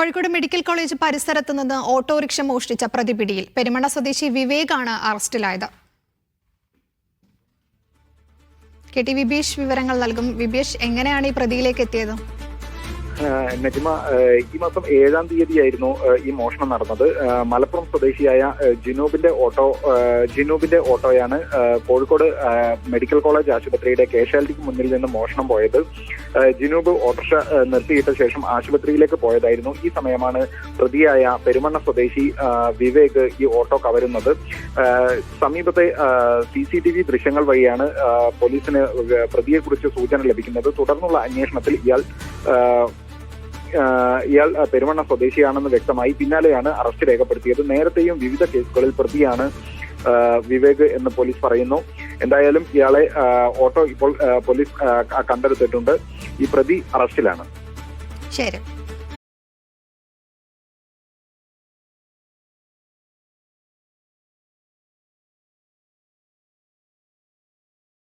Kozhikode medical college പരിസരത്ത് നിന്ന് autorickshaw മോഷ്ടിച്ച പ്രതി പിടിയിൽ. പെരുമണ്ണ സ്വദേശി വിവേകാണ് അറസ്റ്റിലായത്. കെ ടി വിബീഷ് വിവരങ്ങൾ നൽകും. വിബീഷ്, എങ്ങനെയാണ് ഈ പ്രതിയിലേക്ക് എത്തിയത്? നജ്മ, ഈ മാസം 7-ാം തീയതിയായിരുന്നു ഈ മോഷണം നടന്നത്. മലപ്പുറം സ്വദേശിയായ ജിനൂബിന്റെ ഓട്ടോയാണ് കോഴിക്കോട് മെഡിക്കൽ കോളേജ് ആശുപത്രിയുടെ കേഷ്വാലിറ്റിക്ക് മുന്നിൽ നിന്ന് മോഷണം പോയത്. ജിനൂബ് ഓട്ടോറിക്ഷ നിർത്തിയിട്ട ശേഷം ആശുപത്രിയിലേക്ക് പോയതായിരുന്നു. ഈ സമയമാണ് പ്രതിയായ പെരുമണ്ണ സ്വദേശി വിവേക് ഈ ഓട്ടോ കവരുന്നത്. സമീപത്തെ CCTV ദൃശ്യങ്ങൾ വഴിയാണ് പോലീസിന് പ്രതിയെക്കുറിച്ച് സൂചന ലഭിക്കുന്നത്. തുടർന്നുള്ള അന്വേഷണത്തിൽ ഇയാൾ പെരുമണ്ണ സ്വദേശിയാണെന്ന് വ്യക്തമായി. പിന്നാലെയാണ് അറസ്റ്റ് രേഖപ്പെടുത്തിയത്. നേരത്തെയും വിവിധ കേസുകളിൽ പ്രതിയാണ് വിവേക് എന്ന് പോലീസ് പറയുന്നു. എന്തായാലും ഇയാളെ ഓട്ടോ ഇപ്പോൾ പോലീസ് കണ്ടെടുത്തിട്ടുണ്ട്. ഈ പ്രതി അറസ്റ്റിലാണ്. ശരി.